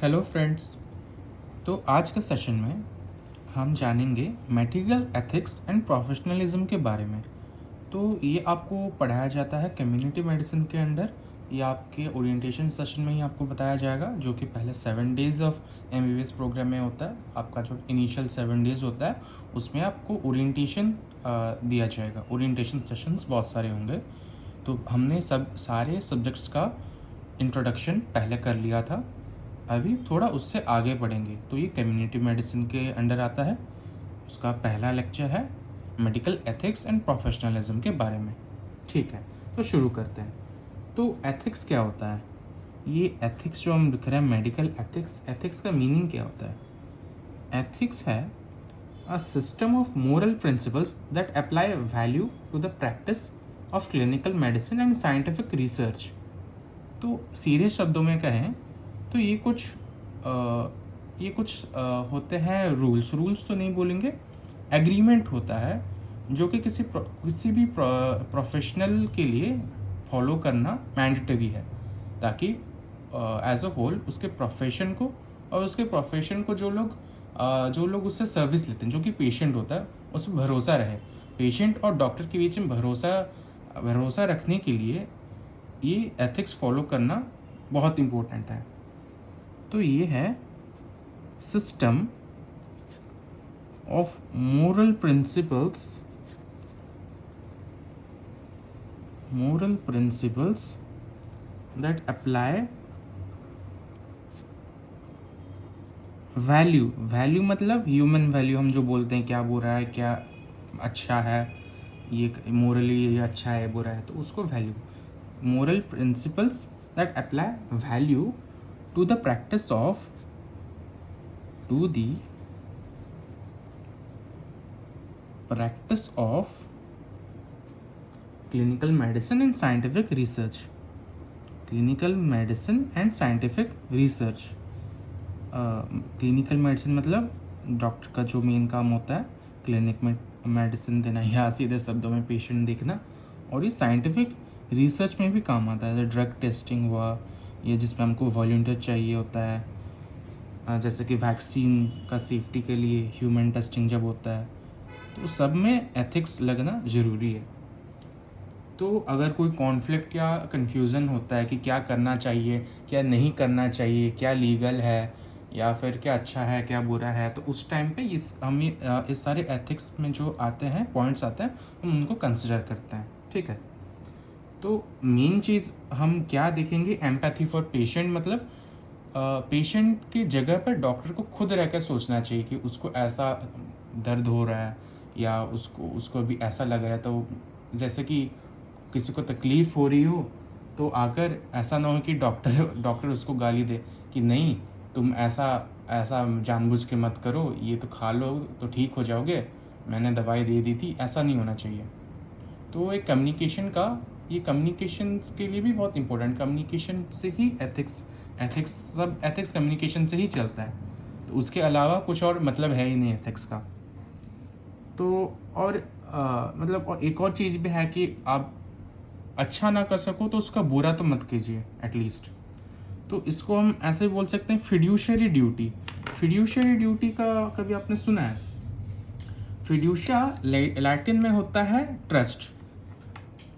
Hello friends. तो आज के सेशन में हम जानेंगे मेडिकल एथिक्स एंड प्रोफेशनलिज्म के बारे में। तो ये आपको पढ़ाया जाता है कम्युनिटी मेडिसिन के अंडर। ये आपके ओरिएंटेशन सेशन में ही आपको बताया जाएगा, जो कि पहले 7 डेज़ ऑफ MBBS प्रोग्राम में होता है। आपका जो इनिशियल 7 डेज़ होता है उसमें आपको ओरिएंटेशन दिया जाएगा। ओरिएंटेशन सेशंस बहुत सारे होंगे। तो हमने सारे सब्जेक्ट्स का इंट्रोडक्शन पहले कर लिया था, अभी थोड़ा उससे आगे बढ़ेंगे। तो ये कम्युनिटी मेडिसिन के अंडर आता है। उसका पहला लेक्चर है मेडिकल एथिक्स एंड प्रोफेशनलिज्म के बारे में। ठीक है, तो शुरू करते हैं। तो एथिक्स क्या होता है? ये एथिक्स जो हम लिख रहे हैं, मेडिकल एथिक्स, एथिक्स का मीनिंग क्या होता है? एथिक्स है a system of moral principles that apply value to the practice of clinical medicine and scientific research. तो सीधे शब्दों में कहें तो ये कुछ होते हैं रूल्स तो नहीं बोलेंगे, एग्रीमेंट होता है जो कि किसी भी प्रोफेशनल के लिए फॉलो करना मैंडेटरी है, ताकि एज अ होल उसके प्रोफेशन को और उसके प्रोफेशन को जो लोग उससे सर्विस लेते हैं, जो कि पेशेंट होता है, उस पर भरोसा रहे। पेशेंट और डॉक्टर के बीच में भरोसा रखने के लिए ये एथिक्स फॉलो करना बहुत इम्पोर्टेंट है। तो ये है system of moral principles that apply value मतलब ह्यूमन वैल्यू, हम जो बोलते हैं क्या बुरा है, क्या अच्छा है, ये मोरली ये अच्छा है बुरा है, तो उसको value. Moral principles that apply value to the practice of clinical medicine and scientific research. Clinical medicine मतलब डॉक्टर का जो मेन काम होता है क्लिनिक में मेडिसिन देना या सीधे शब्दों में पेशेंट देखना, और ये साइंटिफिक रिसर्च में भी काम आता है, जैसे ड्रग टेस्टिंग हुआ, ये जिसमें हमको वॉलंटियर चाहिए होता है, जैसे कि वैक्सीन का सेफ्टी के लिए ह्यूमन टेस्टिंग जब होता है, तो सब में एथिक्स लगना ज़रूरी है। तो अगर कोई कॉन्फ्लिक्ट या कन्फ्यूज़न होता है कि क्या करना चाहिए, क्या नहीं करना चाहिए, क्या लीगल है या फिर क्या अच्छा है, क्या बुरा है, तो उस टाइम पे इस सारे एथिक्स में जो आते हैं पॉइंट्स आते हैं, हम उनको कंसिडर करते हैं। ठीक है, तो मेन चीज़ हम क्या देखेंगे, एम्पैथी फॉर पेशेंट, मतलब पेशेंट की जगह पर डॉक्टर को खुद रह कर सोचना चाहिए कि उसको ऐसा दर्द हो रहा है या उसको भी ऐसा लग रहा है। तो जैसे कि किसी को तकलीफ़ हो रही हो तो आकर ऐसा ना हो कि डॉक्टर उसको गाली दे कि नहीं तुम ऐसा जानबूझ के मत करो, ये तो खा लो तो ठीक हो जाओगे, मैंने दवाई दे दी थी, ऐसा नहीं होना चाहिए। तो एक ये कम्युनिकेशंस के लिए भी बहुत इंपॉर्टेंट, कम्युनिकेशन से ही एथिक्स कम्युनिकेशन से ही चलता है। तो उसके अलावा कुछ और मतलब है ही नहीं एथिक्स का। तो और मतलब एक और चीज़ भी है कि आप अच्छा ना कर सको तो उसका बुरा तो मत कीजिए एटलीस्ट। तो इसको हम ऐसे बोल सकते हैं फिड्यूशियरी ड्यूटी का कभी आपने सुना है? फिड्यूशिया लैटिन में होता है ट्रस्ट।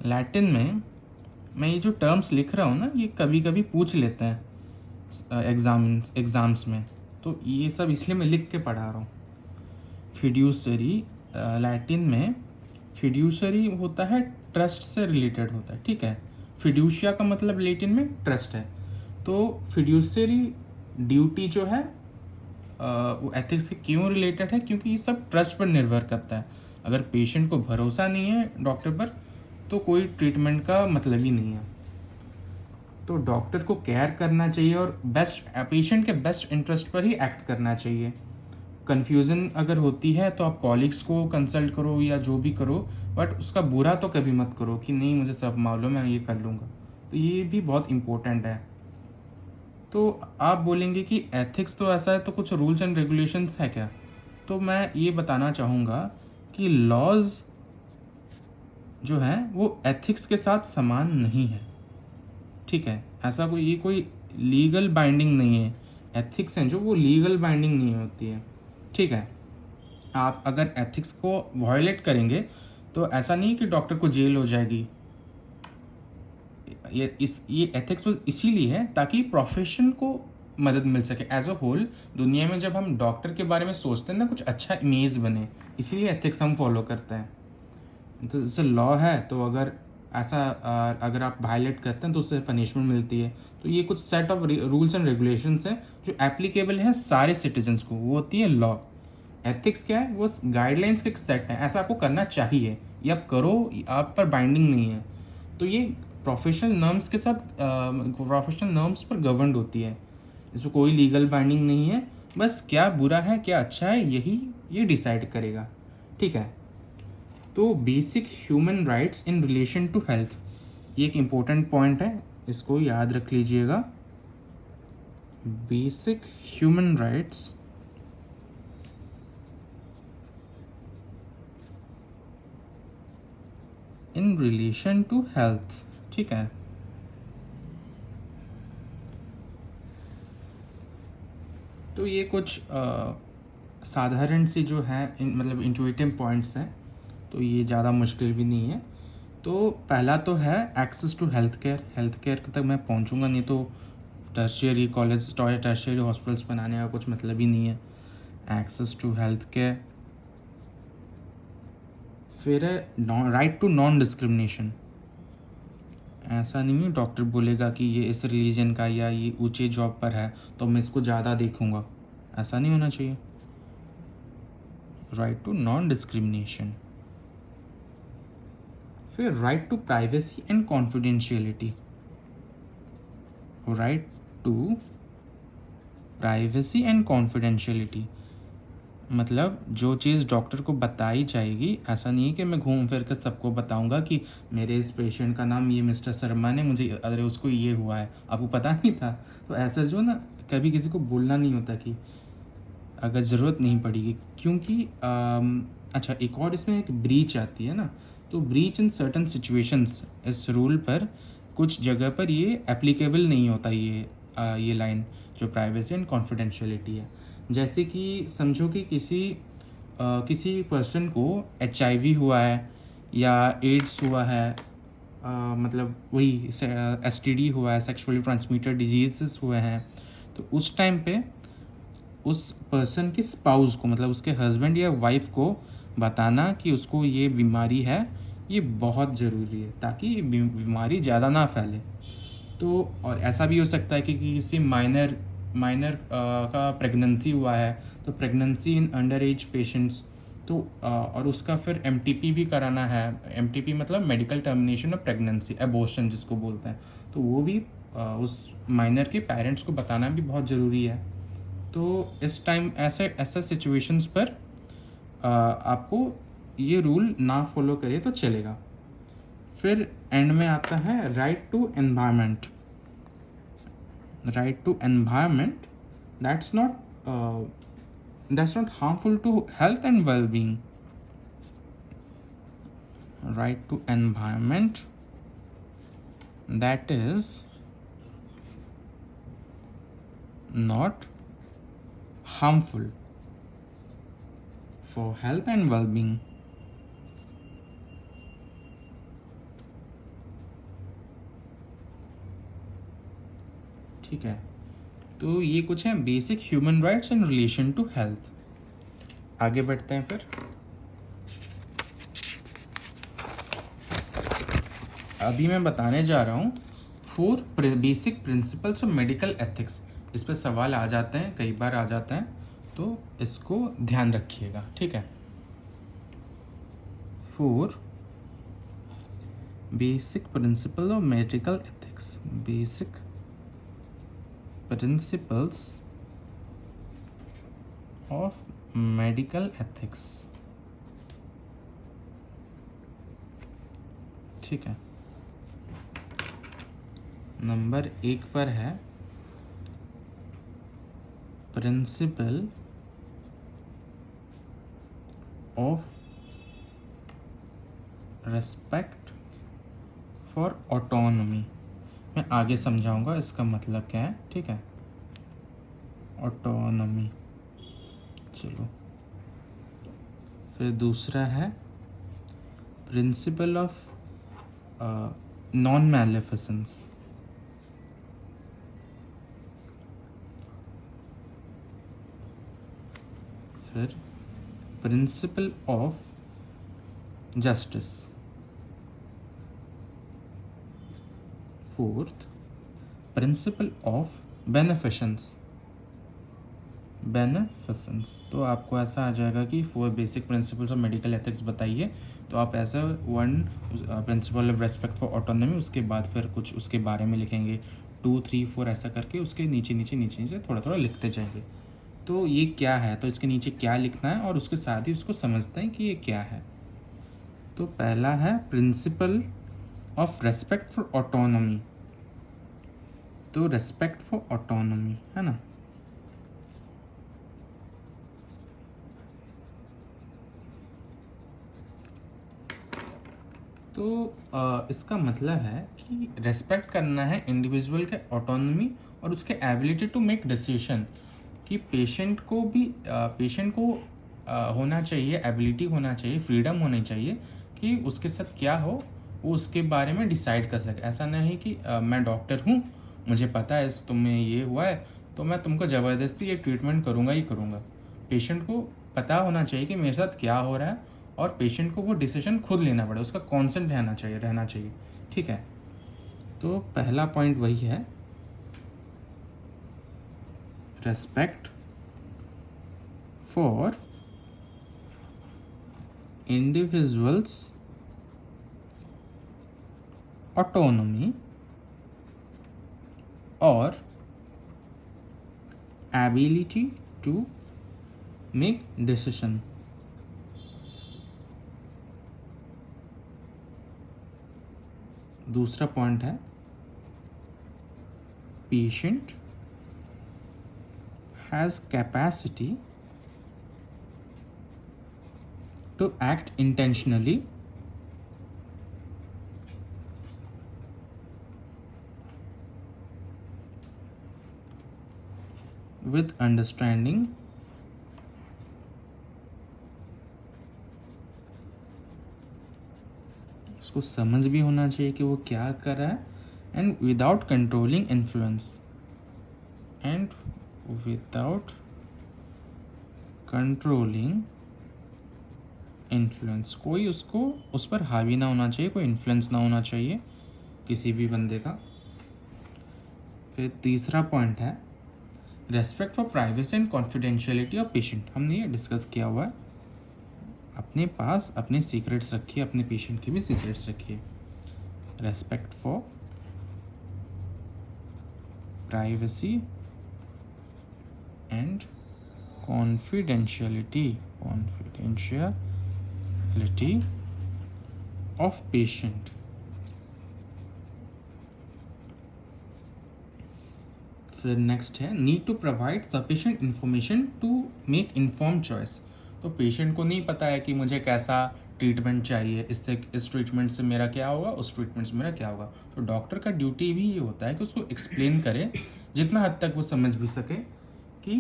लैटिन में मैं ये जो टर्म्स लिख रहा हूँ ना, ये कभी कभी पूछ लेते हैं एग्ज़ाम्स में, तो ये सब इसलिए मैं लिख के पढ़ा रहा हूँ। फिड्यूसरी लैटिन में फिड्यूसरी होता है, ट्रस्ट से रिलेटेड होता है। ठीक है, फिड्यूशिया का मतलब लैटिन में ट्रस्ट है। तो फिड्यूसरी ड्यूटी जो है वो एथिक्स से क्यों रिलेटेड है? क्योंकि ये सब ट्रस्ट पर निर्भर करता है। अगर पेशेंट को भरोसा नहीं है डॉक्टर पर तो कोई ट्रीटमेंट का मतलब ही नहीं है। तो डॉक्टर को केयर करना चाहिए और पेशेंट के बेस्ट इंटरेस्ट पर ही एक्ट करना चाहिए। कन्फ्यूज़न अगर होती है तो आप कॉलीग्स को कंसल्ट करो या जो भी करो, बट उसका बुरा तो कभी मत करो कि नहीं मुझे सब मालूम है, ये कर लूँगा। तो ये भी बहुत इम्पोर्टेंट है। तो आप बोलेंगे कि एथिक्स तो ऐसा है, तो कुछ रूल्स एंड रेगुलेशंस है क्या? तो मैं ये बताना चाहूँगा कि लॉज जो हैं वो एथिक्स के साथ समान नहीं है। ठीक है, ऐसा कोई लीगल बाइंडिंग नहीं है एथिक्स हैं जो वो लीगल बाइंडिंग नहीं होती है, ठीक है। आप अगर एथिक्स को वायलेट करेंगे तो ऐसा नहीं कि डॉक्टर को जेल हो जाएगी। ये एथिक्स इसीलिए है ताकि प्रोफेशन को मदद मिल सके एज अ होल। दुनिया में जब हम डॉक्टर के बारे में सोचते हैं ना, कुछ अच्छा इमेज बने, इसीलिए एथिक्स हम फॉलो करते हैं। तो जैसे लॉ है, तो अगर ऐसा अगर आप वायलेट करते हैं तो उससे पनिशमेंट मिलती है। तो ये कुछ set of rules and regulations हैं जो एप्लीकेबल हैं सारे सिटीजन्स को, वो होती है लॉ। एथिक्स क्या है? वो गाइडलाइंस का एक सेट है, ऐसा आपको करना चाहिए, ये आप करो, आप पर बाइंडिंग नहीं है। तो ये प्रोफेशनल नॉर्म्स के साथ प्रोफेशनल नॉर्म्स पर गवर्नड होती है, इसमें कोई लीगल बाइंडिंग नहीं है। बस क्या बुरा है क्या अच्छा है यही ये डिसाइड करेगा, ठीक है। तो basic human rights in relation to health, ये एक इम्पोर्टेंट पॉइंट है, इसको याद रख लीजिएगा। Basic human rights in relation to health, ठीक है। तो ये कुछ साधारण सी जो है मतलब इंट्यूटिव पॉइंट्स हैं, तो ये ज़्यादा मुश्किल भी नहीं है। तो पहला तो है एक्सेस टू हेल्थ केयर तक मैं पहुंचूंगा नहीं तो टर्शियरी कॉलेज टर्शियरी हॉस्पिटल्स बनाने का कुछ मतलब ही नहीं है। एक्सेस टू हेल्थ केयर, फिर है राइट टू नॉन डिस्क्रिमिनेशन। ऐसा नहीं है डॉक्टर बोलेगा कि ये इस रिलीजन का या ये ऊंचे जॉब पर है तो मैं इसको ज़्यादा देखूंगा, ऐसा नहीं होना चाहिए। राइट टू नॉन डिस्क्रिमिनेशन, फिर right to privacy and confidentiality. Right to privacy and confidentiality मतलब जो चीज़ डॉक्टर को बताई जाएगी, ऐसा नहीं है कि मैं घूम फिर कर सबको बताऊंगा कि मेरे इस पेशेंट का नाम ये मिस्टर शर्मा ने, मुझे अरे उसको ये हुआ है, आपको पता नहीं था। तो ऐसा जो ना कभी किसी को बोलना नहीं होता कि अगर ज़रूरत नहीं पड़ेगी, क्योंकि अच्छा एक और इसमें एक ब्रीच आती है ना, तो ब्रीच इन सर्टन सिचुएशंस, इस रूल पर कुछ जगह पर ये एप्लीकेबल नहीं होता, ये लाइन जो प्राइवेसी एंड कॉन्फिडेंशियलिटी है। जैसे कि समझो कि किसी पर्सन को HIV हुआ है या एड्स हुआ है, मतलब वही STD हुआ है, सेक्सुअली ट्रांसमिटेड डिजीज़ हुए हैं, तो उस टाइम पे उस पर्सन के स्पाउस को, मतलब उसके हस्बैंड या वाइफ को बताना कि उसको ये बीमारी है, ये बहुत ज़रूरी है ताकि ये बीमारी ज़्यादा ना फैले। तो और ऐसा भी हो सकता है कि किसी माइनर का प्रेगनेंसी हुआ है, तो pregnancy in under as patients, तो और उसका फिर MTP भी कराना है। MTP मतलब medical termination of pregnancy, abortion जिसको बोलते हैं, तो वो भी उस माइनर के पेरेंट्स को बताना भी बहुत ज़रूरी है। तो इस टाइम ऐसे सिचुएशंस पर आपको ये रूल ना फॉलो करे तो चलेगा। फिर एंड में आता है right to environment. Right to environment that's not harmful to health and well-being. Right to environment that is not harmful for health and well-being। ठीक है, तो ये कुछ है basic human rights in relation to health. आगे बढ़ते हैं फिर। अभी मैं बताने जा रहा हूँ 4 basic principles of medical ethics. इस पर सवाल आ जाते हैं, कई बार आ जाते हैं, तो इसको ध्यान रखिएगा, ठीक है। 4 basic principle of medical ethics. Basic principles of medical ethics, ठीक है। नंबर 1 पर है principle of respect for autonomy. मैं आगे समझाऊंगा इसका मतलब क्या है, ठीक है। ऑटोनॉमी। चलो, फिर दूसरा है प्रिंसिपल ऑफ नॉन मैलिफिसेंस। फिर principle of justice. Fourth, principle of beneficence. तो आपको ऐसा आ जाएगा कि 4 basic principles of medical ethics बताइए, तो आप ऐसा 1 principle of respect for autonomy, उसके बाद फिर कुछ उसके बारे में लिखेंगे 2, 3, 4 ऐसा करके उसके नीचे थोड़ा थोड़ा लिखते जाएंगे। तो ये क्या है, तो इसके नीचे क्या लिखना है और उसके साथ ही उसको समझते हैं कि ये क्या है। तो पहला है principle of respect for autonomy. तो रेस्पेक्ट फॉर ऑटोनॉमी है ना, तो इसका मतलब है कि रेस्पेक्ट करना है इंडिविजुअल के ऑटोनॉमी और उसके एबिलिटी टू मेक डिसीजन, कि पेशेंट को होना चाहिए, एबिलिटी होना चाहिए, फ्रीडम होनी चाहिए कि उसके साथ क्या हो वो उसके बारे में डिसाइड कर सके। ऐसा नहीं कि मैं डॉक्टर हूँ, मुझे पता है तुम्हें ये हुआ है तो मैं तुमको ज़बरदस्ती ये ट्रीटमेंट करूँगा ही करूँगा। पेशेंट को पता होना चाहिए कि मेरे साथ क्या हो रहा है और पेशेंट को वो डिसीजन खुद लेना पड़े, उसका कॉन्सेंट रहना चाहिए। ठीक है, तो पहला पॉइंट वही है, रेस्पेक्ट फॉर इंडिविजुअल्स ऑटोनॉमी और एबिलिटी टू मेक डिसीजन। दूसरा पॉइंट है patient has capacity to act intentionally with understanding उसको समझ भी होना चाहिए कि वो क्या कर रहा है, एंड विदाउट कंट्रोलिंग इन्फ्लुएंस, कोई उसको उस पर हावी ना होना चाहिए, कोई इन्फ्लुएंस ना होना चाहिए किसी भी बंदे का। फिर तीसरा पॉइंट है respect for privacy and confidentiality of patient. हमने ये डिस्कस किया हुआ है, अपने पास अपने सीक्रेट्स रखिए, अपने पेशेंट के भी सीक्रेट्स रखिए। Respect for privacy and confidentiality of patient. फिर नेक्स्ट है need to provide sufficient information to make informed choice. तो पेशेंट को नहीं पता है कि मुझे कैसा ट्रीटमेंट चाहिए, इस ट्रीटमेंट से मेरा क्या होगा, उस ट्रीटमेंट से मेरा क्या होगा। तो डॉक्टर का ड्यूटी भी ये होता है कि उसको एक्सप्लेन करे जितना हद तक वो समझ भी सके कि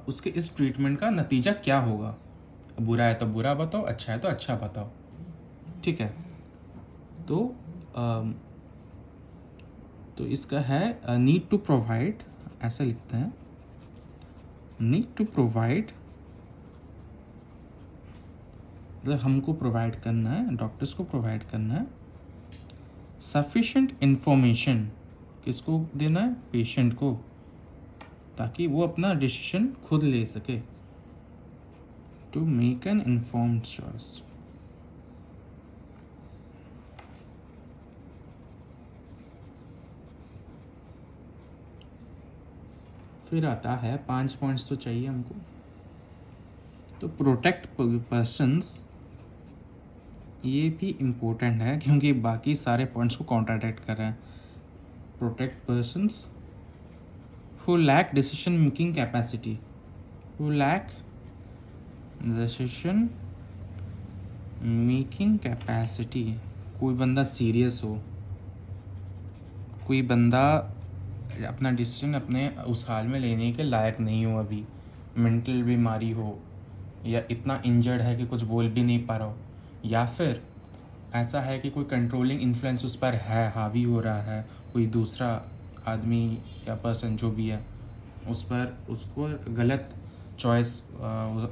उसके इस ट्रीटमेंट का नतीजा क्या होगा। बुरा है तो बुरा बताओ, अच्छा है तो अच्छा बताओ। ठीक है, तो इसका है नीड टू प्रोवाइड, ऐसा लिखते हैं, नीड टू प्रोवाइड मतलब हमको प्रोवाइड करना है, डॉक्टर्स को प्रोवाइड करना है सफिशिएंट इंफॉर्मेशन। किसको देना है, पेशेंट को, ताकि वो अपना डिसीजन खुद ले सके, to make an informed choice. फिर आता है 5 पॉइंट्स तो चाहिए हमको। तो प्रोटेक्ट पर्सन्स, ये भी इम्पोर्टेंट है क्योंकि बाकी सारे पॉइंट्स को कॉन्ट्राडिक्ट कर रहा है। Protect persons who lack decision making capacity, कोई बंदा सीरियस हो, कोई बंदा अपना डिसीजन अपने उस हाल में लेने के लायक नहीं हो, अभी मेंटल बीमारी हो या इतना इंजर्ड है कि कुछ बोल भी नहीं पा रहा हो, या फिर ऐसा है कि कोई कंट्रोलिंग इन्फ्लुएंस उस पर है, हावी हो रहा है, कोई दूसरा आदमी या पर्सन जो भी है उस पर उसको गलत चॉइस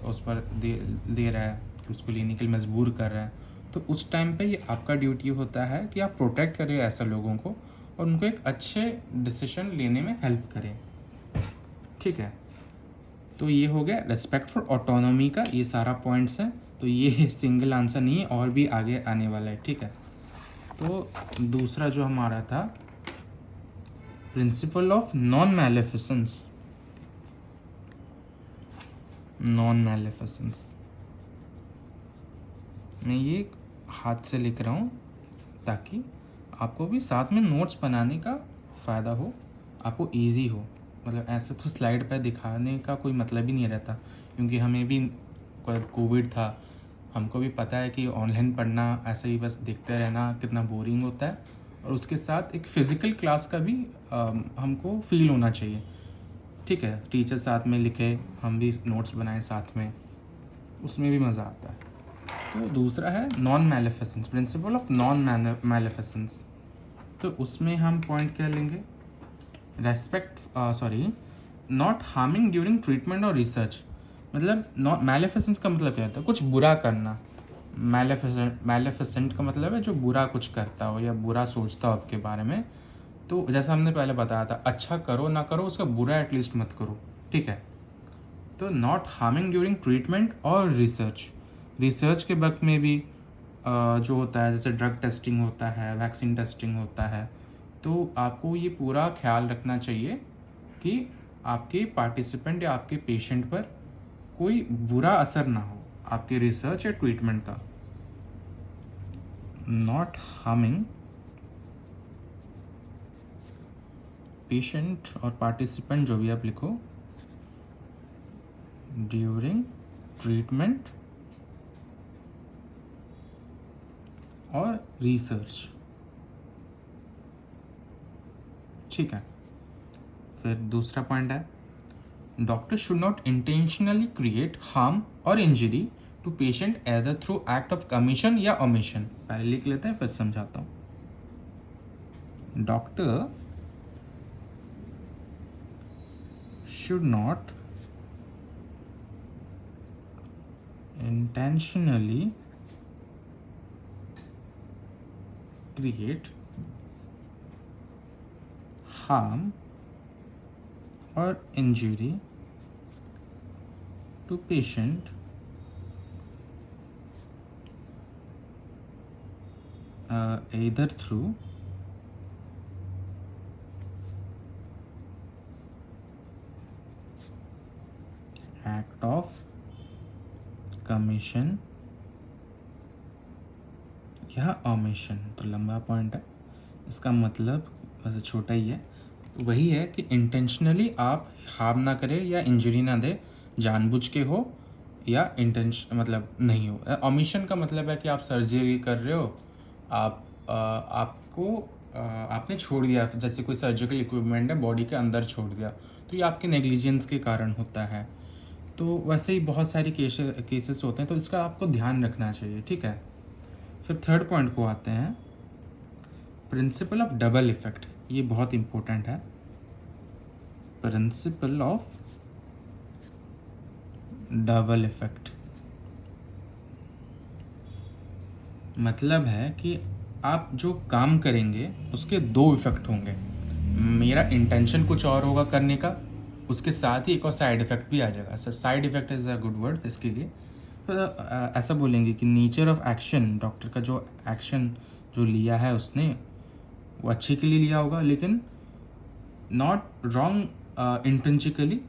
उस पर दे रहा है, उसको लेने के लिए मजबूर कर रहा है, तो उस टाइम पे ये आपका ड्यूटी होता है कि आप प्रोटेक्ट करें ऐसे लोगों को और उनको एक अच्छे डिसीजन लेने में हेल्प करें। ठीक है, तो ये हो गया रेस्पेक्ट फॉर ऑटोनॉमी का, ये सारा पॉइंट्स हैं, तो ये सिंगल आंसर नहीं है, और भी आगे आने वाला है। ठीक है, तो दूसरा जो हमारा था प्रिंसिपल ऑफ नॉन मैलेफिसेंस। मैं ये हाथ से लिख रहा हूँ ताकि आपको भी साथ में नोट्स बनाने का फ़ायदा हो, आपको इजी हो। मतलब ऐसे तो स्लाइड पर दिखाने का कोई मतलब ही नहीं रहता, क्योंकि हमें भी कोविड था, हमको भी पता है कि ऑनलाइन पढ़ना ऐसे ही बस देखते रहना कितना बोरिंग होता है, और उसके साथ एक फ़िज़िकल क्लास का भी हमको फील होना चाहिए। ठीक है, टीचर साथ में लिखे, हम भी नोट्स बनाए साथ में, उसमें भी मज़ा आता है। तो दूसरा है नॉन मैलेफिसेंस, प्रिंसिपल ऑफ नॉन मैलेफिसेंस। तो उसमें हम पॉइंट क्या लेंगे, नॉट हार्मिंग ड्यूरिंग ट्रीटमेंट और रिसर्च। मतलब नॉट मैलेफिसेंस का मतलब क्या होता है, कुछ बुरा करना। मैलेफिसेंट का मतलब है जो बुरा कुछ करता हो या बुरा सोचता हो आपके बारे में। तो जैसा हमने पहले बताया था, अच्छा करो ना करो, उसका बुरा एटलीस्ट मत करो। ठीक है, तो नॉट हार्मिंग ड्यूरिंग ट्रीटमेंट और रिसर्च के वक्त में भी जो होता है, जैसे ड्रग टेस्टिंग होता है, वैक्सीन टेस्टिंग होता है, तो आपको ये पूरा ख्याल रखना चाहिए कि आपके पार्टिसिपेंट या आपके पेशेंट पर कोई बुरा असर ना हो आपके रिसर्च या ट्रीटमेंट का। नॉट हार्मिंग पेशेंट और पार्टिसिपेंट, जो भी आप लिखो, ड्यूरिंग ट्रीटमेंट और रिसर्च। ठीक है, फिर दूसरा पॉइंट है, doctor should not intentionally create harm और injury to patient either through act of commission या ओमिशन। पहले लिख लेते हैं फिर समझाता हूँ। Doctor should not intentionally create harm और injury to patient either through act of commission या omission। तो लंबा पॉइंट है, इसका मतलब वैसे छोटा ही है, वही है कि इंटेंशनली आप हार्म ना करें या इंजरी ना दे, जानबूझ के हो या इंटेंशन मतलब नहीं हो। ओमिशन का मतलब है कि आप सर्जरी कर रहे हो, आपने छोड़ दिया, जैसे कोई सर्जिकल इक्विपमेंट है बॉडी के अंदर छोड़ दिया, तो ये आपके नेग्लिजेंस के कारण होता है। तो वैसे ही बहुत सारी केसेस होते हैं, तो इसका आपको ध्यान रखना चाहिए। ठीक है, फिर थर्ड पॉइंट को आते हैं, प्रिंसिपल ऑफ डबल इफेक्ट। ये बहुत इंपॉर्टेंट है, प्रिंसिपल ऑफ डबल इफेक्ट। मतलब है कि आप जो काम करेंगे उसके दो इफ़ेक्ट होंगे। मेरा इंटेंशन कुछ और होगा करने का, उसके साथ ही एक और साइड इफ़ेक्ट भी आ जाएगा। Sir side effect is a good word इसके लिए। तो ऐसा बोलेंगे कि नेचर ऑफ एक्शन, डॉक्टर का जो एक्शन जो लिया है उसने वो अच्छे के लिए लिया होगा, लेकिन नॉट रॉन्ग इंटेंशिकली,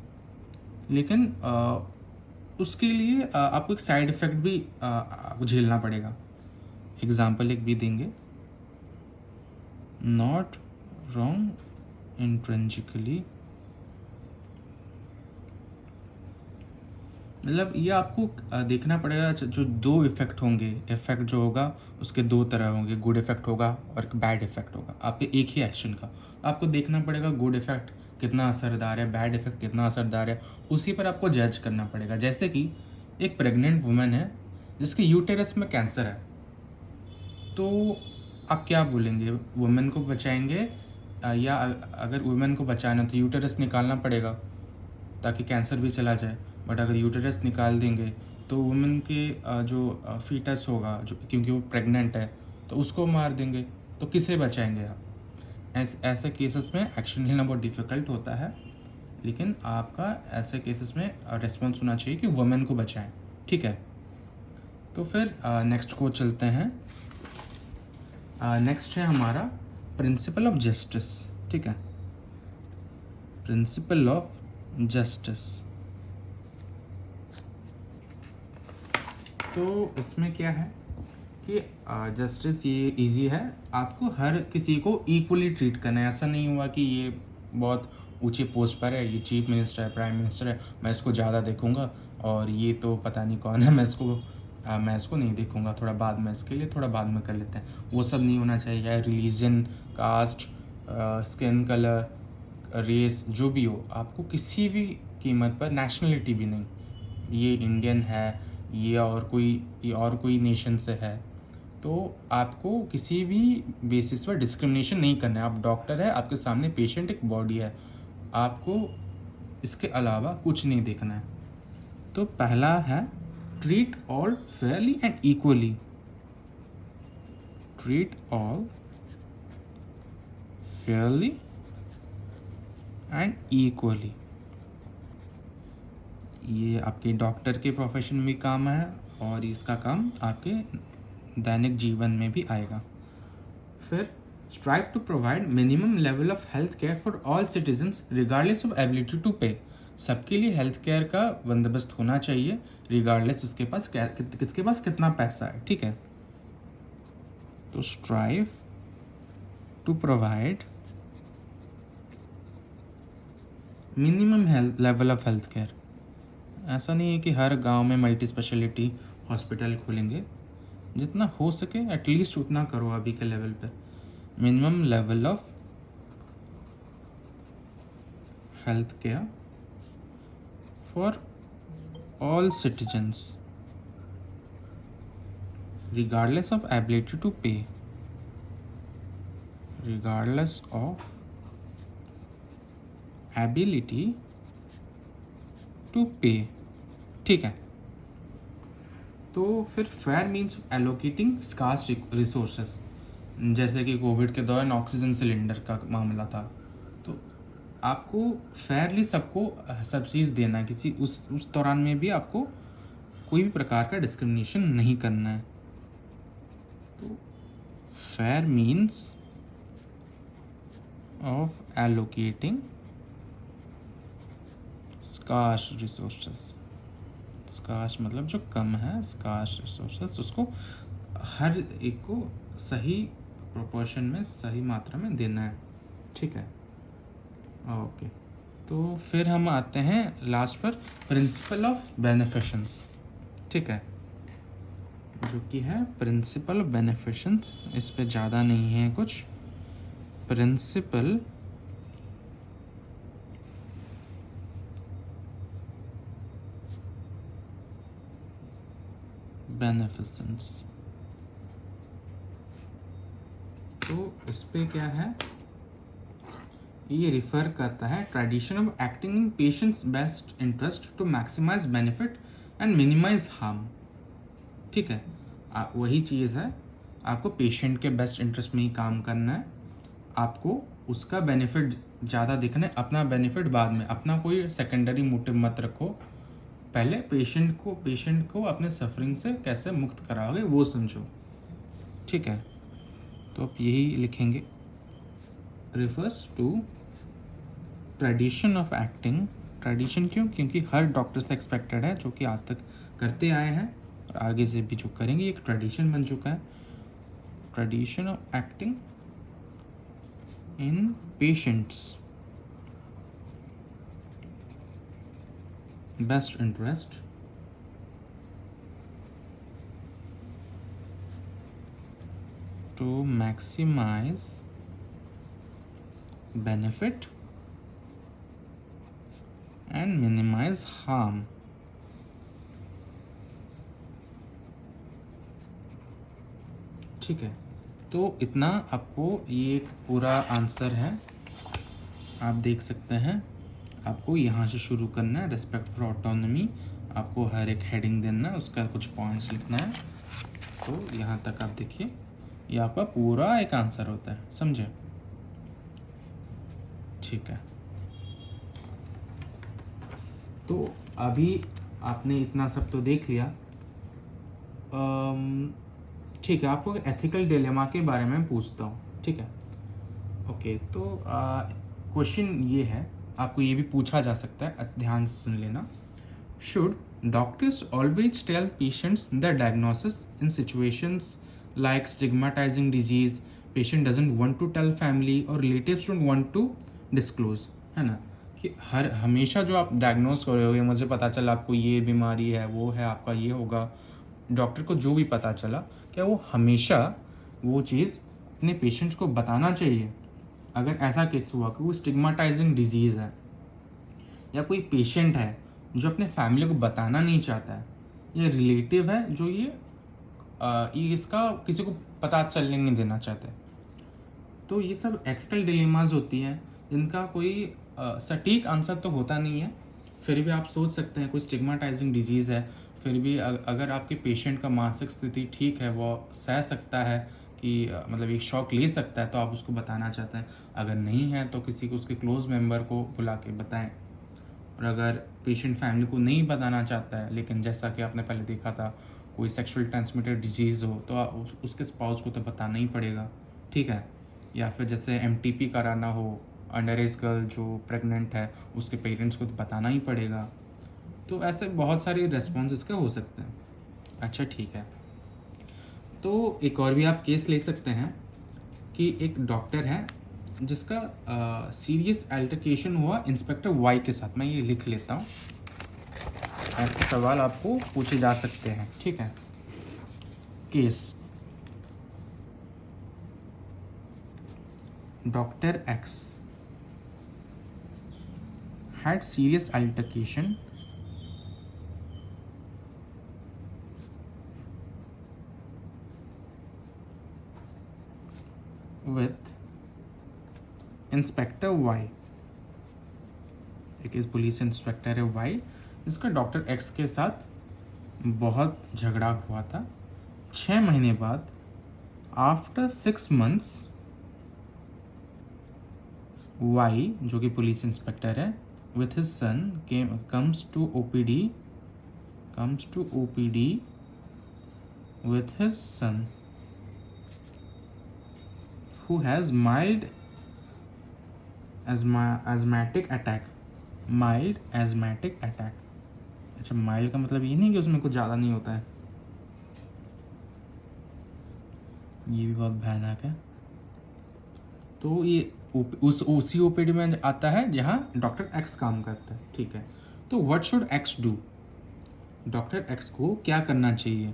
लेकिन उसके लिए आपको एक साइड इफ़ेक्ट भी झेलना पड़ेगा। एग्जाम्पल एक भी देंगे, नॉट रॉन्ग इंट्रेंसिकली, मतलब ये आपको देखना पड़ेगा जो दो इफ़ेक्ट होंगे, इफ़ेक्ट जो होगा उसके दो तरह होंगे, गुड इफ़ेक्ट होगा और एक बैड इफ़ेक्ट होगा आपके एक ही एक्शन का। आपको देखना पड़ेगा गुड इफ़ेक्ट कितना असरदार है, बैड इफ़ेक्ट कितना असरदार है, उसी पर आपको जज करना पड़ेगा। जैसे कि एक प्रेग्नेंट वुमेन है जिसके यूटेरस में कैंसर है, तो आप क्या बोलेंगे, वुमेन को बचाएंगे या अगर वुमेन को बचाना तो यूटेरस निकालना पड़ेगा ताकि कैंसर भी चला जाए। बट अगर यूटेरस निकाल देंगे तो वुमेन के जो फीटस होगा, जो क्योंकि वो प्रेग्नेंट है, तो उसको मार देंगे। तो किसे बचाएंगे आप? ऐसे केसेस में एक्शन लेना बहुत डिफ़िकल्ट होता है, लेकिन आपका ऐसे केसेस में रिस्पॉन्स होना चाहिए कि वुमेन को बचाएं। ठीक है, तो फिर नेक्स्ट को चलते हैं। नेक्स्ट है हमारा प्रिंसिपल ऑफ जस्टिस। ठीक है, प्रिंसिपल ऑफ जस्टिस। तो इसमें क्या है कि जस्टिस ये इजी है, आपको हर किसी को इक्वली ट्रीट करना है। ऐसा नहीं हुआ कि ये बहुत ऊंचे पोस्ट पर है, ये चीफ मिनिस्टर है, प्राइम मिनिस्टर है, मैं इसको ज़्यादा देखूंगा, और ये तो पता नहीं कौन है, मैं इसको नहीं देखूंगा, थोड़ा बाद में, इसके लिए थोड़ा बाद में कर लेते हैं। वो सब नहीं होना चाहिए। या religion, caste, skin colour, race, जो भी हो, आपको किसी भी कीमत पर, नेशनलिटी भी नहीं, ये इंडियन है, ये और कोई नेशन से है, तो आपको किसी भी बेसिस पर डिस्क्रिमिनेशन नहीं करना है। आप डॉक्टर है, आपके सामने पेशेंट एक बॉडी है, आपको इसके अलावा कुछ नहीं देखना है। तो पहला है treat all Fairlie and equally. Treat all Fairlie and equally. ये आपके डॉक्टर के प्रोफेशन में काम है और इसका काम आपके दैनिक जीवन में भी आएगा। फिर strive to provide minimum level of health care for all citizens regardless of ability to pay. सबके लिए हेल्थ केयर का बंदोबस्त होना चाहिए, रिगार्डलेस किसके पास कितना पैसा है। ठीक है, तो strive to provide minimum level of health care. ऐसा नहीं है कि हर गांव में मल्टी स्पेशलिटी हॉस्पिटल खोलेंगे, जितना हो सके एटलीस्ट उतना करो अभी के लेवल पे। Minimum level of health care for all citizens regardless of ability to pay, regardless of ability to pay। ठीक है, तो फिर fair means allocating scarce resources. जैसे कि कोविड के दौरान ऑक्सीजन सिलेंडर का मामला था, तो आपको फेयरली सबको सब चीज़ देना है। किसी उस दौरान में भी आपको कोई भी प्रकार का डिस्क्रिमिनेशन नहीं करना है। तो fair means of allocating scarce resources. Scarce मतलब जो कम है, स्कार्स रिसोर्सेस, उसको हर एक को सही प्रोपोर्शन में, सही मात्रा में देना है। ठीक है, ओके। तो फिर हम आते हैं लास्ट पर, प्रिंसिपल ऑफ बेनिफिशंस। ठीक है, जो कि है प्रिंसिपल ऑफ बेनिफिशंस। इस पे ज़्यादा नहीं है कुछ। प्रिंसिपल बेनिफिशंस, तो इस पे क्या है, ये रिफ़र करता है tradition of acting in patients best interest to maximise benefit and minimise harm. ठीक है, वही चीज़ है, आपको पेशेंट के बेस्ट इंटरेस्ट में ही काम करना है, आपको उसका बेनिफिट ज़्यादा देखना है, अपना बेनिफिट बाद में। अपना कोई सेकेंडरी मोटिव मत रखो, पहले पेशेंट को अपने सफरिंग से कैसे मुक्त कराओगे वो समझो। ठीक है, तो आप यही लिखेंगे, refers to tradition of acting. Tradition क्यों? क्योंकि हर डॉक्टर से एक्सपेक्टेड है, जो कि आज तक करते आए हैं और आगे से भी जो करेंगे, एक ट्रेडिशन बन चुका है। Tradition of acting in patients best interest to maximize benefit and minimize harm. ठीक है, तो इतना आपको ये एक पूरा आंसर है, आप देख सकते हैं। आपको यहाँ से शुरू करना है, रेस्पेक्ट फॉर ऑटोनॉमी, आपको हर एक हेडिंग देना है, उसका कुछ पॉइंट्स लिखना है। तो यहाँ तक आप देखिए, ये आपका पूरा एक आंसर होता है, समझे? ठीक है, तो अभी आपने इतना सब तो देख लिया। ठीक है, आपको एथिकल डिलेमा के बारे में पूछता हूँ, ठीक है? ओके, तो क्वेश्चन ये है, आपको ये भी पूछा जा सकता है, ध्यान से सुन लेना। Should doctors always tell patients the diagnosis in situations like stigmatising disease, patient doesn't want to tell family और relatives don't want to disclose, है ना? कि हमेशा जो आप डायग्नोस करोगे, मुझे पता चला आपको ये बीमारी है, वो है, आपका ये होगा, डॉक्टर को जो भी पता चला, क्या वो हमेशा वो चीज़ अपने पेशेंट्स को बताना चाहिए? अगर ऐसा केस हुआ कि वो स्टिग्मेटाइजिंग डिजीज़ है, या कोई पेशेंट है जो अपने फैमिली को बताना नहीं चाहता है, या रिलेटिव है जो ये इसका किसी को पता चलने नहीं देना चाहते, तो ये सब एथिकल डिलेमास होती हैं जिनका कोई सटीक आंसर तो होता नहीं है। फिर भी आप सोच सकते हैं, कोई स्टिग्मेटाइजिंग डिजीज़ है, फिर भी अगर आपके पेशेंट का मानसिक स्थिति ठीक है, वो सह सकता है कि मतलब एक शॉक ले सकता है, तो आप उसको बताना चाहते हैं। अगर नहीं है तो किसी को, उसके क्लोज मेंबर को बुला के बताएं। और अगर पेशेंट फैमिली को नहीं बताना चाहता है, लेकिन जैसा कि आपने पहले देखा था, कोई सेक्सुअल ट्रांसमिटेड डिजीज़ हो, तो उसके स्पाउस को तो बताना ही पड़ेगा, ठीक है? या फिर जैसे MTP कराना हो, अंडर एज गर्ल जो प्रेग्नेंट है, उसके पेरेंट्स को तो बताना ही पड़ेगा। तो ऐसे बहुत सारे रेस्पॉन्स इसके हो सकते हैं। अच्छा, ठीक है, तो एक और भी आप केस ले सकते हैं कि एक डॉक्टर है जिसका सीरियस अल्टरकेशन हुआ इंस्पेक्टर वाई के साथ। मैं ये लिख लेता हूँ, ऐसे सवाल आपको पूछे जा सकते हैं, ठीक है? Case, doctor X had serious altercation with inspector Y. एक पुलिस इंस्पेक्टर है वाई, जिसका डॉक्टर एक्स के साथ बहुत झगड़ा हुआ था। 6 महीने बाद, आफ्टर 6 months, वाई जो कि पुलिस इंस्पेक्टर है, with his son comes to OPD with his son who has mild asthmatic attack. अच्छा, माइल्ड का मतलब ये नहीं कि उसमें कुछ ज़्यादा नहीं होता है, ये भी बहुत भयानक है। तो ये उसी OPD में आता है जहाँ डॉक्टर एक्स काम करता है, ठीक है? तो what should x do? Doctor x को क्या करना चाहिए?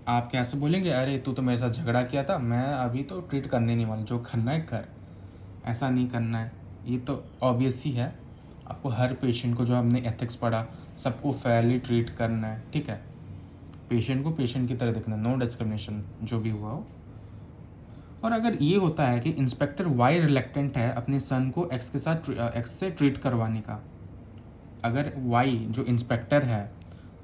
आप कैसे बोलेंगे, अरे तू तो मेरे साथ झगड़ा किया था, मैं अभी तो ट्रीट करने नहीं वाला, जो करना है कर, ऐसा नहीं करना है। ये तो ऑब्वियस ही है, आपको हर पेशेंट को, जो हमने एथिक्स पढ़ा, सबको फेयरली ट्रीट करना है, ठीक है? पेशेंट को पेशेंट की तरह देखना, नो डिस्क्रिमिनेशन, जो भी हुआ हो। और अगर ये होता है कि इंस्पेक्टर वाई रिलेक्टेंट है अपने सन को एक्स से ट्रीट करवाने का, अगर वाई जो इंस्पेक्टर है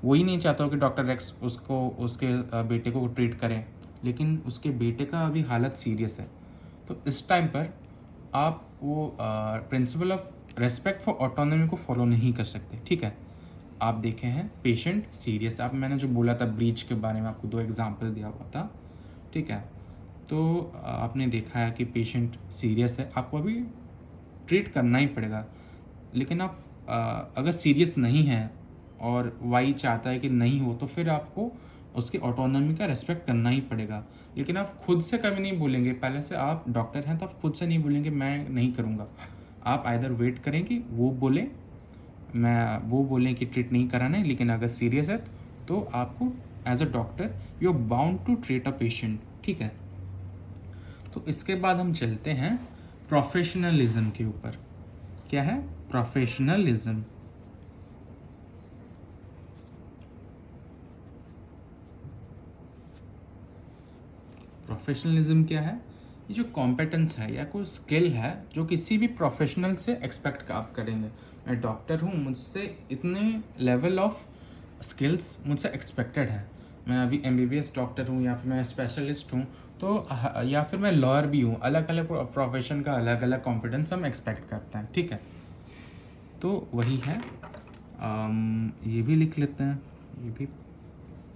वही नहीं चाहता हो कि डॉक्टर एक्स उसके बेटे को ट्रीट करें, लेकिन उसके बेटे का अभी हालत सीरियस है, तो इस टाइम पर आप वो principal of respect for autonomy को फॉलो नहीं कर सकते, ठीक है? आप देखे हैं पेशेंट सीरियस, आप मैंने जो बोला था ब्रीच के बारे में, आपको 2 एग्जाम्पल दिया हुआ था, ठीक है? तो आपने देखा है कि पेशेंट सीरियस है, आपको अभी ट्रीट करना ही पड़ेगा। लेकिन आप अगर सीरियस नहीं है और वाई चाहता है कि नहीं हो, तो फिर आपको उसकी ऑटोनॉमी का रेस्पेक्ट करना ही पड़ेगा। लेकिन आप खुद से कभी नहीं बोलेंगे, पहले से आप डॉक्टर हैं तो आप खुद से नहीं बोलेंगे मैं नहीं करूँगा। आप आइदर वेट करें कि वो बोलें कि ट्रीट नहीं कराना है, लेकिन अगर सीरियस है तो आपको as a doctor you are bound to treat a patient, ठीक है? तो इसके बाद हम चलते हैं प्रोफेशनलिज्म के ऊपर। क्या है प्रोफेशनलिज्म? प्रोफेशनलिज्म क्या है? ये जो कॉम्पिटेंस है या कोई स्किल है जो किसी भी प्रोफेशनल से एक्सपेक्ट आप करेंगे। मैं डॉक्टर हूँ, मुझसे इतने लेवल ऑफ स्किल्स मुझसे एक्सपेक्टेड है। मैं अभी एमबीबीएस डॉक्टर हूँ या फिर मैं स्पेशलिस्ट हूँ, तो या फिर मैं लॉयर भी हूँ। अलग अलग प्रोफेशन का अलग अलग कॉम्पिटेंस हम एक्सपेक्ट करते हैं, ठीक है। तो वही है। ये भी लिख लेते हैं,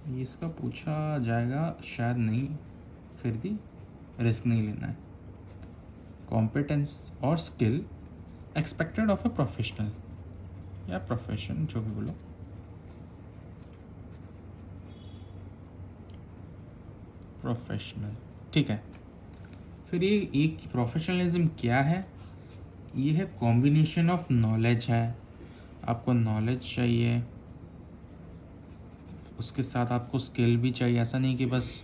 ये इसका पूछा जाएगा शायद नहीं, फिर भी रिस्क नहीं लेना है। कॉम्पिटेंस और skill expected of a professional या प्रोफेशन, जो भी बोलो। प्रोफेशनल, ठीक है। फिर ये एक प्रोफेशनलिज्म क्या है? ये है कॉम्बिनेशन ऑफ नॉलेज है। आपको नॉलेज चाहिए, उसके साथ आपको स्किल भी चाहिए। ऐसा नहीं कि बस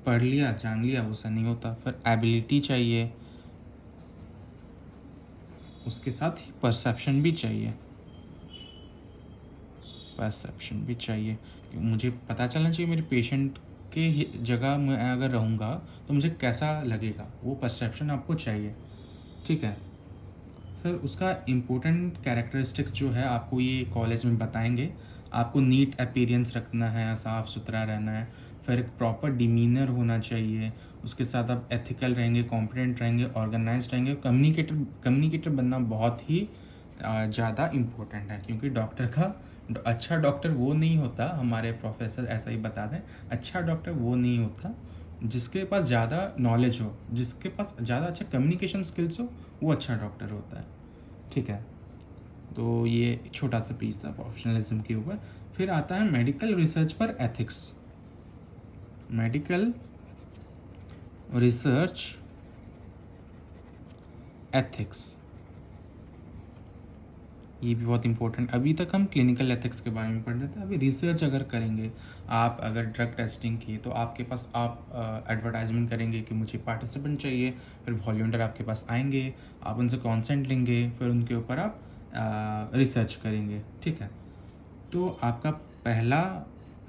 पढ़ लिया जान लिया, वैसा नहीं होता। फिर एबिलिटी चाहिए, उसके साथ ही परसेप्शन भी चाहिए। परसेप्शन भी चाहिए कि मुझे पता चलना चाहिए मेरे पेशेंट के जगह मैं अगर रहूँगा तो मुझे कैसा लगेगा, वो परसेप्शन आपको चाहिए, ठीक है। फिर उसका इम्पोर्टेंट कैरेक्टरिस्टिक्स जो है आपको ये कॉलेज में बताएंगे। आपको नीट अपीयरेंस रखना है, साफ़ सुथरा रहना है। फिर एक प्रॉपर डिमीनर होना चाहिए। उसके साथ आप एथिकल रहेंगे, कॉम्पिटेंट रहेंगे, ऑर्गेनाइज्ड रहेंगे। कम्युनिकेटर बनना बहुत ही ज़्यादा इम्पोर्टेंट है, क्योंकि डॉक्टर का अच्छा डॉक्टर वो नहीं होता, हमारे प्रोफेसर ऐसा ही बता दें। अच्छा डॉक्टर वो नहीं होता जिसके पास ज़्यादा नॉलेज हो, जिसके पास ज़्यादा अच्छा कम्युनिकेशन स्किल्स हो, वो अच्छा डॉक्टर होता है, ठीक है। तो ये छोटा सा पीस था प्रोफेशनलिज्म के ऊपर। फिर आता है मेडिकल रिसर्च पर एथिक्स। मेडिकल रिसर्च एथिक्स, ये भी बहुत इंपॉर्टेंट। अभी तक हम क्लिनिकल एथिक्स के बारे में पढ़ रहे थे, अभी रिसर्च अगर करेंगे आप, अगर ड्रग टेस्टिंग की, तो आपके पास आप एडवर्टाइजमेंट करेंगे कि मुझे पार्टिसिपेंट चाहिए। फिर वॉल्टियर आपके पास आएंगे, आप उनसे कॉन्सेंट लेंगे, फिर उनके ऊपर आप रिसर्च करेंगे, ठीक है। तो आपका पहला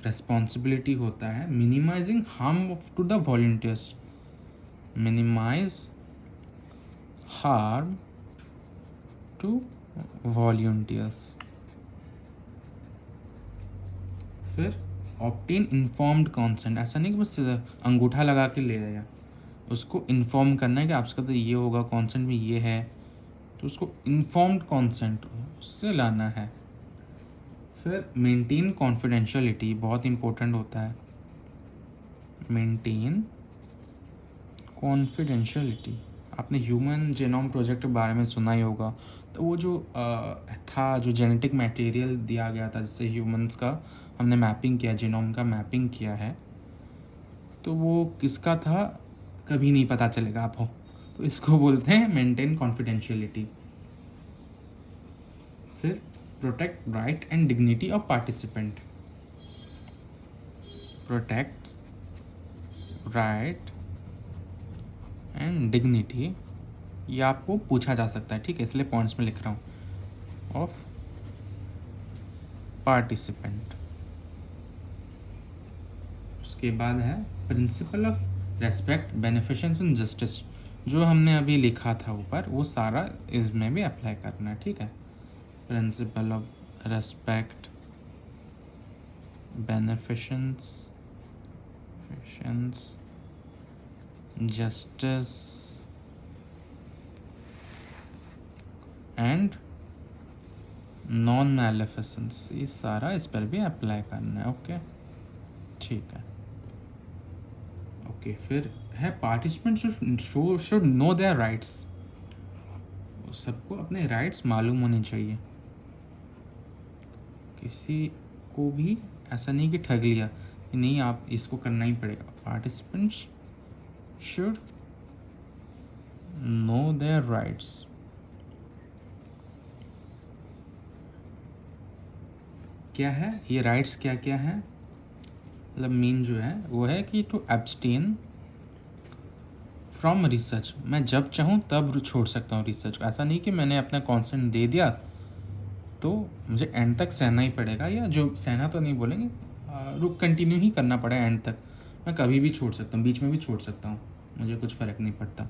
रिस्पॉन्सिबिलिटी होता है minimising harm to the volunteers. Minimise harm to volunteers. फिर ऑब्टेन इन्फॉर्म्ड कॉन्सेंट। ऐसा नहीं कि बस अंगूठा लगा के ले आया, उसको इन्फॉर्म करना है कि आपका तो ये होगा, कॉन्सेंट में ये है, तो उसको इन्फॉर्म्ड कॉन्सेंट उससे लाना है। फिर मेंटेन कॉन्फिडेंशियलिटी, बहुत इंपॉर्टेंट होता है। Maintain confidentiality. आपने ह्यूमन जेनोम प्रोजेक्ट के बारे में सुना ही होगा। तो वो जो था, जो जेनेटिक मटेरियल दिया गया था जिससे ह्यूमंस का हमने मैपिंग किया, जीनोम का मैपिंग किया है, तो वो किसका था कभी नहीं पता चलेगा आपको। तो इसको बोलते हैं मेंटेन कॉन्फिडेंशियलिटी। फिर protect right and dignity of participant. Protect right and dignity, ये आपको पूछा जा सकता है, ठीक है, इसलिए पॉइंट्स में लिख रहा हूँ। Of participant. उसके बाद है principle of respect, beneficence and justice. जो हमने अभी लिखा था ऊपर, वो सारा इसमें भी अप्लाई करना है, ठीक है। Principle of respect, beneficence, justice and non maleficence, ये सारा इस पर भी अप्लाई करना है, ओके, ठीक है। ओके, फिर है participant should know their rights. सबको अपने राइट्स मालूम होने चाहिए। किसी को भी ऐसा नहीं कि ठग लिया, नहीं आप इसको करना ही पड़ेगा। Participants should know their rights. क्या है ये राइट्स, क्या क्या है? मतलब मेन जो है वो है कि टू एब्सटेन फ्रॉम रिसर्च, मैं जब चाहूँ तब छोड़ सकता हूँ रिसर्च को। ऐसा नहीं कि मैंने अपना कॉन्सेंट दे दिया तो मुझे एंड तक सहना ही पड़ेगा, या जो सहना तो नहीं बोलेंगे, रुक कंटिन्यू ही करना पड़ेगा एंड तक। मैं कभी भी छोड़ सकता हूँ, बीच में भी छोड़ सकता हूँ, मुझे कुछ फ़र्क नहीं पड़ता।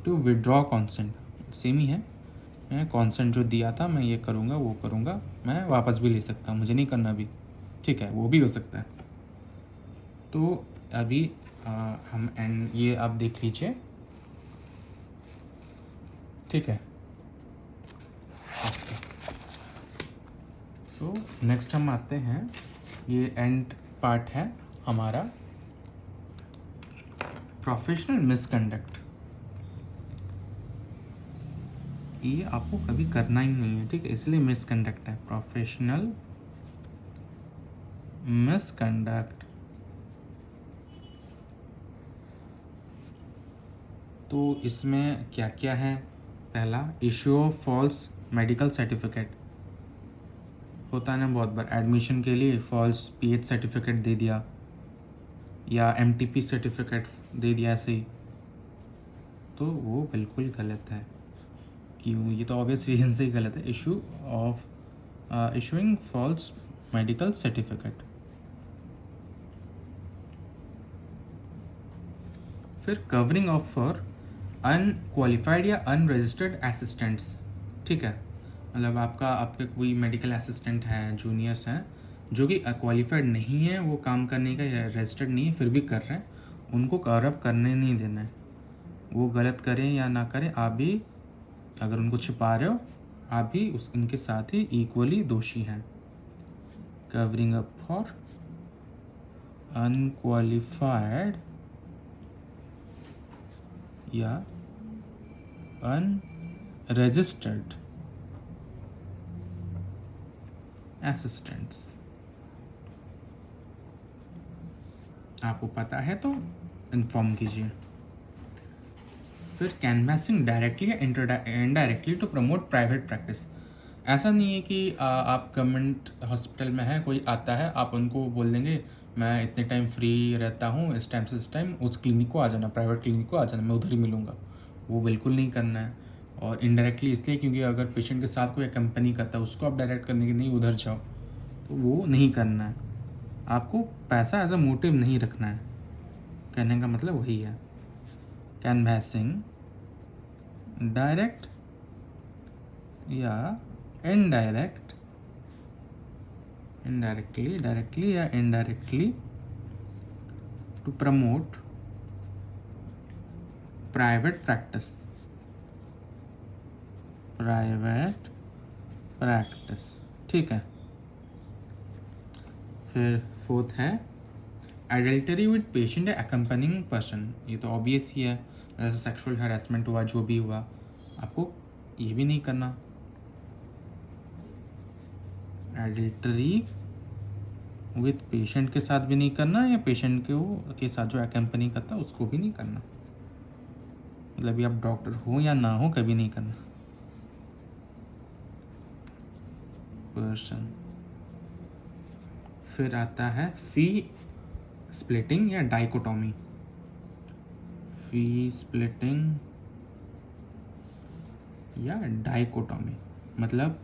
टू विड्रॉ कॉन्सेंट सेम ही है, मैं कॉन्सेंट जो दिया था मैं ये करूँगा वो करूँगा, मैं वापस भी ले सकता हूँ, मुझे नहीं करना भी, ठीक है, वो भी हो सकता है। तो अभी हम एंड ये आप देख लीजिए, ठीक है। तो नेक्स्ट हम आते हैं, ये एंड पार्ट है हमारा, प्रोफेशनल मिसकंडक्ट। ये आपको कभी करना ही नहीं है, ठीक है, इसलिए मिसकंडक्ट है, प्रोफेशनल मिसकंडक्ट। तो इसमें क्या क्या है? पहला, issue of false medical certificate होता है ना बहुत बार, एडमिशन के लिए फॉल्स पीएच सर्टिफिकेट दे दिया या एमटीपी सर्टिफिकेट दे दिया ऐसे ही, तो वो बिल्कुल गलत है। क्यों? ये तो ऑब्वियस रीजन से ही गलत है। Issue of issuing false medical certificate. फिर कवरिंग ऑफ फॉर अनक्वालिफाइड या अनरजिस्टर्ड असिस्टेंट्स, ठीक है, मतलब आपके कोई मेडिकल असिस्टेंट हैं, जूनियर्स हैं जो कि क्वालिफाइड नहीं है वो काम करने का, या रजिस्टर्ड नहीं है फिर भी कर रहे हैं, उनको कवर करने नहीं देना है। वो गलत करें या ना करें, आप भी अगर उनको छिपा रहे हो, आप भी उनके साथ ही इक्वली दोषी हैं। कवरिंग अप फॉर अनक्वालिफाइड या अनरजिस्टर्ड असिस्टेंट्स, आपको पता है तो इन्फॉर्म कीजिए। फिर कैनवासिंग डायरेक्टली या indirectly to promote private practice. ऐसा नहीं है कि आप गवर्नमेंट हॉस्पिटल में है, कोई आता है, आप उनको बोल देंगे मैं इतने टाइम फ्री रहता हूँ, इस टाइम से इस टाइम उस क्लिनिक को आ जाना, प्राइवेट क्लिनिक को आ जाना, मैं उधर ही मिलूँगा। वो बिल्कुल नहीं करना है। और इनडायरेक्टली इसलिए क्योंकि अगर पेशेंट के साथ कोई कंपनी करता है उसको आप डायरेक्ट करने की नहीं, उधर जाओ, तो वो नहीं करना है। आपको पैसा एज अ मोटिव नहीं रखना है, कहने का मतलब वही है। कैनवासिंग डायरेक्ट या डायरेक्टली या indirectly to promote private practice, ठीक है। फिर फोर्थ है एडल्टरी विद पेशेंट या अकम्पनिंग पर्सन। ये तो ऑब्वियस ही है, जैसे सेक्सुअल हरासमेंट हुआ, जो भी हुआ, आपको ये भी नहीं करना। एडल्टरी विद पेशेंट के साथ भी नहीं करना, या पेशेंट के साथ जो अकम्पनी करता है उसको भी नहीं करना, मतलब ये आप डॉक्टर हो या ना हो कभी नहीं करना। पर्सन। फिर आता है फी स्प्लिटिंग या डाइकोटॉमी। फी स्प्लिटिंग या डाइकोटॉमी मतलब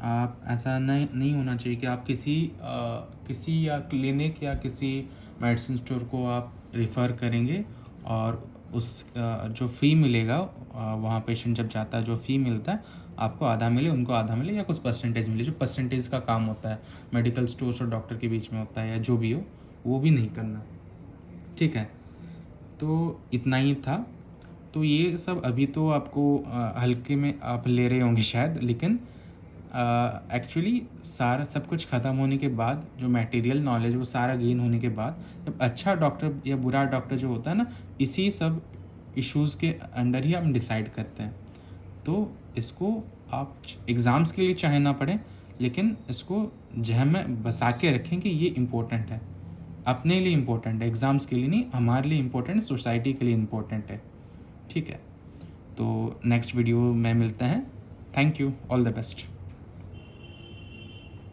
आप ऐसा नहीं होना चाहिए कि आप किसी या क्लिनिक या किसी मेडिसिन स्टोर को आप रिफ़र करेंगे और उस जो फ़ी मिलेगा वहाँ पेशेंट जब जाता है, जो फ़ी मिलता है आपको आधा मिले, उनको आधा मिले, या कुछ परसेंटेज मिले, जो परसेंटेज का काम होता है मेडिकल स्टोर्स और डॉक्टर के बीच में होता है, या जो भी हो, वो भी नहीं करना, ठीक है। तो इतना ही था। तो ये सब अभी तो आपको हल्के में आप ले रहे होंगे शायद, लेकिन एक्चुअली सारा सब कुछ ख़त्म होने के बाद, जो मटेरियल नॉलेज वो सारा गेन होने के बाद, जब अच्छा डॉक्टर या बुरा डॉक्टर जो होता है ना, इसी सब इश्यूज़ के अंडर ही हम डिसाइड करते हैं। तो इसको आप एग्ज़ाम्स के लिए चाहे ना पढ़ें, लेकिन इसको जहन में बसा के रखें कि ये इम्पोर्टेंट है, अपने लिए इम्पोर्टेंट है, एग्ज़ाम्स के लिए नहीं, हमारे लिए इम्पोर्टेंट है, सोसाइटी के लिए इम्पोर्टेंट है, ठीक है। तो नेक्स्ट वीडियो में मिलते हैं। Thank you, all the best.